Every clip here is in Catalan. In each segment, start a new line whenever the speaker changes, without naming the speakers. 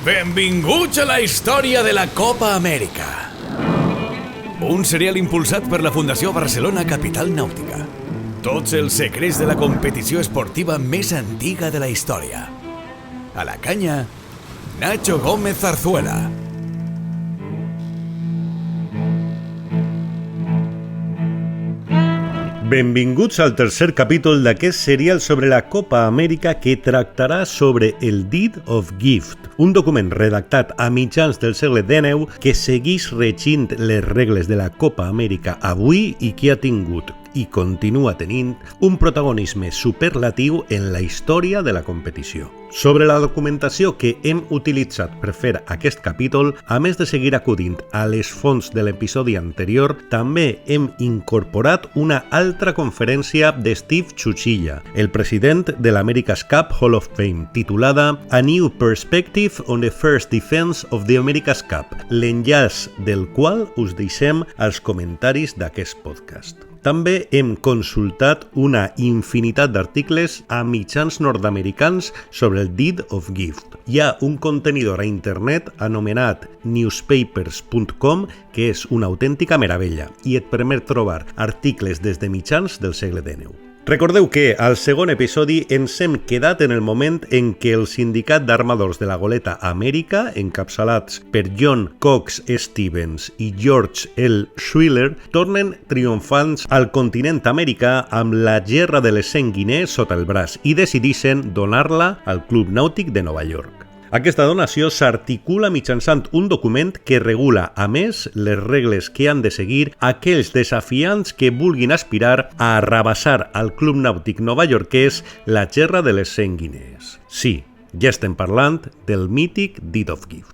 Benvinguts a la història de la Copa Amèrica. Un serial impulsat per la Fundació Barcelona Capital Nàutica. Tots els secrets de la competició esportiva més antiga de la història. A la canya, Nacho Gómez Zarzuela.
Benvinguts al tercer capítol d'aquest serial sobre la Copa Amèrica que tractarà sobre el Deed of Gift, un document redactat a mitjans del segle XIX que segueix regint les regles de la Copa Amèrica avui i que ha tingut i continua tenint un protagonisme superlatiu en la història de la competició. Sobre la documentació que hem utilitzat per fer aquest capítol, a més de seguir acudint a les fonts de l'episodi anterior, també hem incorporat una altra conferència de Steve Chuchilla, el president de l'America's Cup Hall of Fame, titulada A New Perspective on the First Defense of the America's Cup, l'enllaç del qual us deixem als comentaris d'aquest podcast. També hem consultat una infinitat d'articles a mitjans nord-americans sobre el Deed of Gift. Hi ha un contenidor a internet anomenat newspapers.com que és una autèntica meravella i et permet trobar articles des de mitjans del segle XIX. Recordeu que al segon episodi ens hem quedat en el moment en què el sindicat d'armadors de la goleta Amèrica, encapçalats per John Cox Stevens i George L. Schuyler, tornen triomfants al continent americà amb la gerra de les 100 guinees sota el braç i decideixen donar-la al Club Nàutic de Nova York. Aquesta donació s'articula mitjançant un document que regula, a més, les regles que han de seguir aquells desafiants que vulguin aspirar a arrabassar al Club Nàutic novaiorquès la gerra de les 100 guinees. Sí, ja estem parlant del mític Deed of Gift.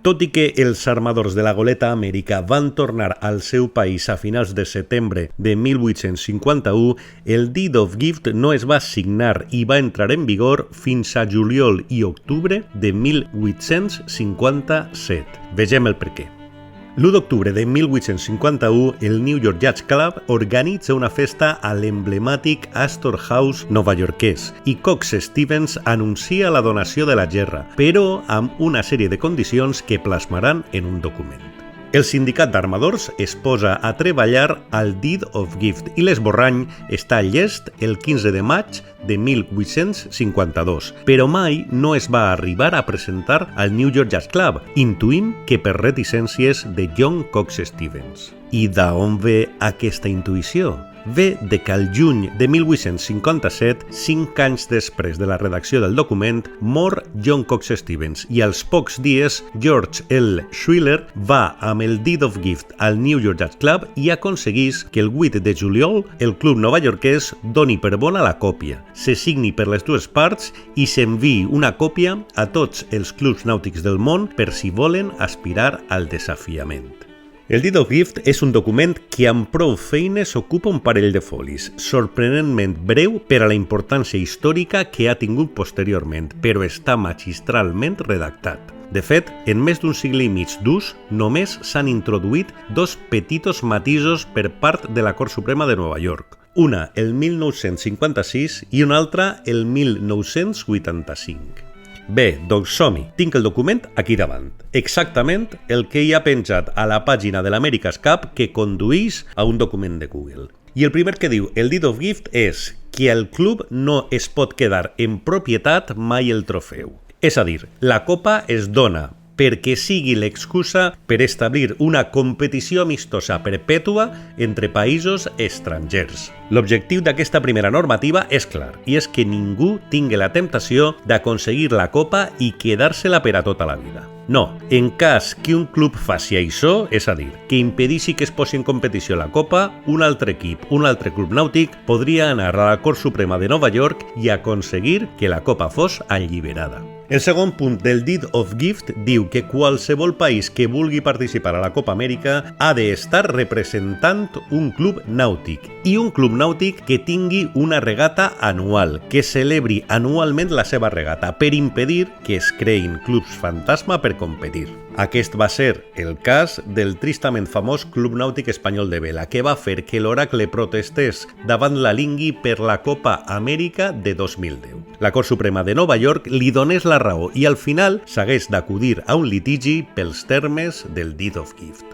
Tot i que els armadors de la goleta Amèrica van tornar al seu país a finals de setembre de 1851, el Deed of Gift no es va signar i va entrar en vigor fins a juliol i octubre de 1857. Vegem el perquè. L'1 d'octubre de 1851, el New York Yacht Club organitza una festa a l'emblemàtic Astor House novaiorquès i Cox Stevens anuncia la donació de la gerra, però amb una sèrie de condicions que plasmaran en un document. El sindicat d'armadors es posa a treballar al Deed of Gift i l'esborrany està llest el 15 de maig de 1852, però mai no es va arribar a presentar al New York Yacht Club, intuïm que per reticències de John Cox Stevens. I d'on ve aquesta intuïció? Ve de que al juny de 1857, 5 anys després de la redacció del document, mor John Cox Stevens i als pocs dies George L. Schuyler va amb el Deed of Gift al New York Yacht Club i aconseguís que el 8 de juliol el club novaiorquès doni per bona la còpia, se signi per les dues parts i s'enviï una còpia a tots els clubs nàutics del món per si volen aspirar al desafiament. El Deed of Gift és un document que amb prou feines ocupa un parell de folis, sorprenentment breu per a la importància històrica que ha tingut posteriorment, però està magistralment redactat. De fet, en més d'un segle i mig d'ús, només s'han introduït 2 petitos matisos per part de la Cort Suprema de Nova York. Una el 1956 i una altra el 1985. Bé, doncs som-hi. Tinc el document aquí davant. Exactament el que hi ha penjat a la pàgina de l'America's Cup que condueix a un document de Google. I el primer que diu el Deed of Gift és que el club no es pot quedar en propietat mai el trofeu. És a dir, la copa es dona perquè sigui l'excusa per establir una competició amistosa perpètua entre països estrangers. L'objectiu d'aquesta primera normativa és clar, i és que ningú tingui la temptació d'aconseguir la copa i quedar-se-la per a tota la vida. No, en cas que un club faci això, és a dir, que impedeixi que es posi en competició la copa, un altre equip, un altre club nàutic, podria anar a la Cort Suprema de Nova York i aconseguir que la copa fos alliberada. El segon punt del Deed of Gift diu que qualsevol país que vulgui participar a la Copa Amèrica ha d'estar representant un club nàutic i un club nàutic que tingui una regata anual, que celebri anualment la seva regata per impedir que es creïn clubs fantasma per competir. Aquest va ser el cas del tristament famós Club Nàutic Espanyol de Vela, que va fer que l'oracle protestés davant la Lingui per la Copa Amèrica de 2010. La Cort Suprema de Nova York li donés la la raó i al final s'hagués d'acudir a un litigi pels termes del Deed of Gift.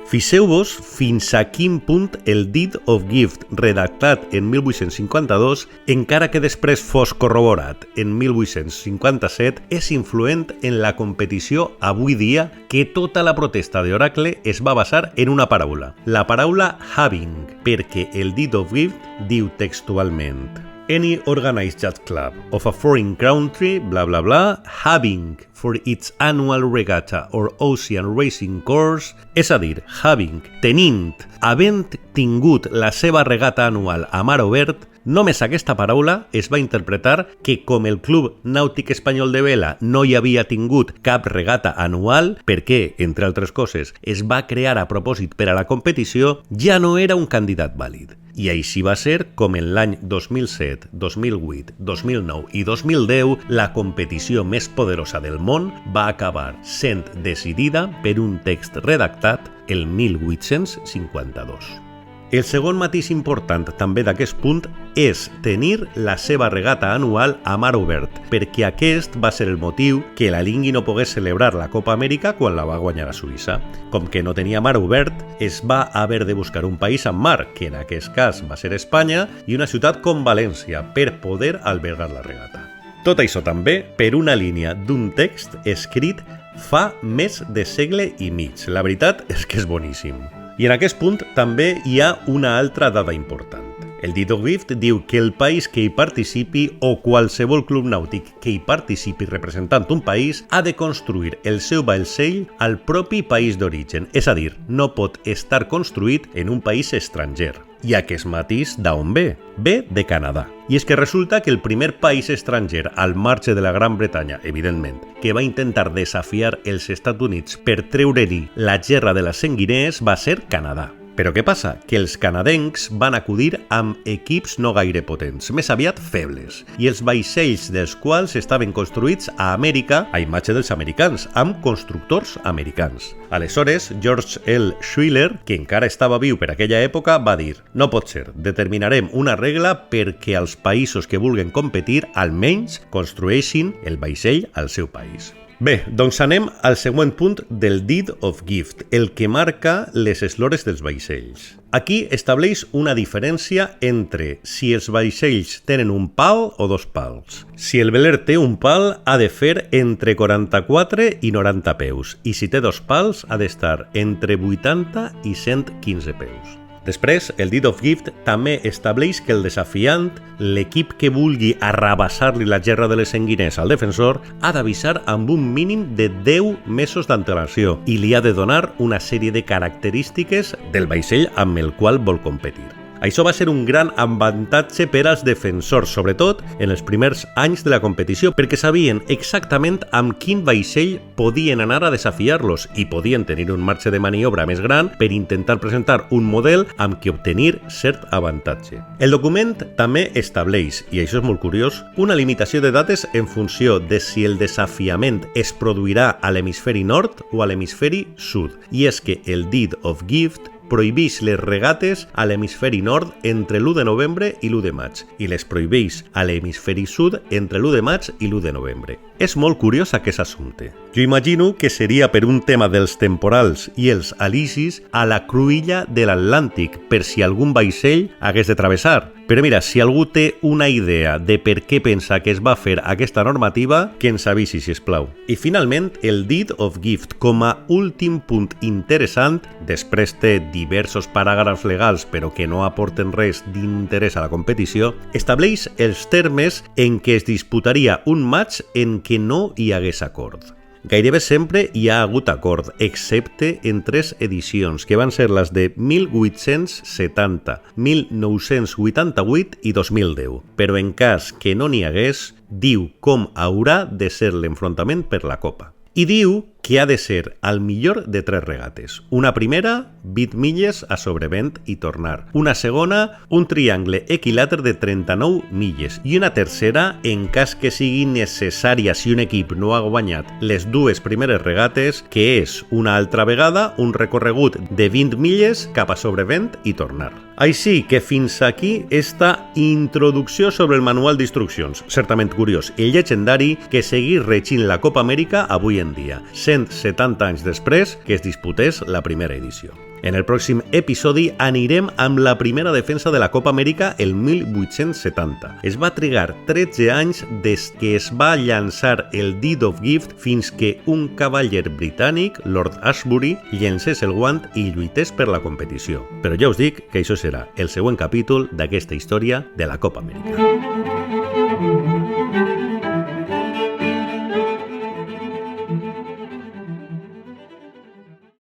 Fixeu-vos fins a quin punt el Deed of Gift, redactat en 1852, encara que després fos corroborat en 1857, és influent en la competició avui dia, que tota la protesta d'Oracle es va basar en una paraula, la paraula having, perquè el Deed of Gift diu textualment: Any organized yacht club of a foreign country, bla bla bla, having for its annual regatta or ocean racing course, és a dir, having, tenint, havent tingut la seva regata anual a mar obert, només aquesta paraula es va interpretar que com el Club Nàutic Espanyol de Vela no hi havia tingut cap regata anual, perquè, entre altres coses, es va crear a propòsit per a la competició, ja no era un candidat vàlid. I així va ser com en l'any 2007, 2008, 2009 i 2010 la competició més poderosa del món va acabar sent decidida per un text redactat el 1852. El segon matís important també d'aquest punt és tenir la seva regata anual a mar obert, perquè aquest va ser el motiu que la Lingui no pogués celebrar la Copa Amèrica quan la va guanyar a Suïssa. Com que no tenia mar obert, es va haver de buscar un país amb mar, que en aquest cas va ser Espanya, i una ciutat com València, per poder albergar la regata. Tot això també per una línia d'un text escrit fa més de segle i mig. La veritat és que és boníssim. I en aquest punt també hi ha una altra dada important. El Deed of Gift diu que el país que hi participi o qualsevol club nàutic que hi participi representant un país ha de construir el seu vaixell al propi país d'origen, és a dir, no pot estar construït en un país estranger. I aquest matís d'on ve? Ve de Canadà. I és que resulta que el primer país estranger al marge de la Gran Bretanya, evidentment, que va intentar desafiar els Estats Units per treure-li la gerra de les sanguiners va ser Canadà. Però què passa? Que els canadencs van acudir amb equips no gaire potents, més aviat febles, i els vaixells dels quals estaven construïts a Amèrica a imatge dels americans, amb constructors americans. Aleshores, George L. Schuyler, que encara estava viu per aquella època, va dir: no pot ser, determinarem una regla perquè els països que vulguen competir almenys construeixin el vaixell al seu país. Bé, doncs anem al següent punt del Deed of Gift, el que marca les eslores dels vaixells. Aquí estableix una diferència entre si els vaixells tenen un pal o dos pals. Si el veler té un pal, ha de fer entre 44 i 90 peus, i si té dos pals, ha d'estar entre 80 i 115 peus. Després, el Deed of Gift també estableix que el desafiant, l'equip que vulgui arrabassar-li la gerra de les sanguiners al defensor, ha d'avisar amb un mínim de 10 mesos d'antelació i li ha de donar una sèrie de característiques del vaixell amb el qual vol competir. Això va ser un gran avantatge per als defensors, sobretot en els primers anys de la competició, perquè sabien exactament amb quin vaixell podien anar a desafiar-los i podien tenir un marge de maniobra més gran per intentar presentar un model amb què obtenir cert avantatge. El document també estableix, i això és molt curiós, una limitació de dates en funció de si el desafiament es produirà a l'hemisferi nord o a l'hemisferi sud, i és que el Deed of Gift prohibeix les regates a l'hemisferi nord entre l'1 de novembre i l'1 de maig i les prohibeix a l'hemisferi sud entre l'1 de maig i l'1 de novembre. És molt curiós aquest assumpte. Jo imagino que seria per un tema dels temporals i els alicis a la cruïlla de l'Atlàntic, per si algun vaixell hagués de travessar. Però mira, si algú té una idea de per què pensa que es va fer aquesta normativa, que ens avisi, sisplau. I finalment, el Deed of Gift, com a últim punt interessant, després té diversos paràgrafs legals però que no aporten res d'interès a la competició, estableix els termes en què es disputaria un match en què no hi hagués acord. Gairebé sempre hi ha hagut acord, excepte en 3 edicions, que van ser les de 1870, 1988 i 2010. Però en cas que no n'hi hagués, diu com haurà de ser l'enfrontament per la Copa. I diu que ha de ser al millor de 3 regates. Una primera, 20 milles a sobrevent i tornar. Una segona, un triangle equilàter de 39 milles. I una tercera, en cas que sigui necessària si un equip no ha guanyat les 2 primeres regates, que és una altra vegada un recorregut de 20 milles cap a sobrevent i tornar. Així que fins aquí esta introducció sobre el manual d'instruccions, certament curiós i llegendari que seguís regint la Copa Amèrica avui en dia, 170 anys després que es disputés la primera edició. En el pròxim episodi anirem amb la primera defensa de la Copa Amèrica el 1870. Es va trigar 13 anys des que es va llançar el Deed of Gift fins que un cavaller britànic, Lord Ashbury, llencés el guant i lluités per la competició. Però ja us dic que això serà el següent capítol d'aquesta història de la Copa Amèrica.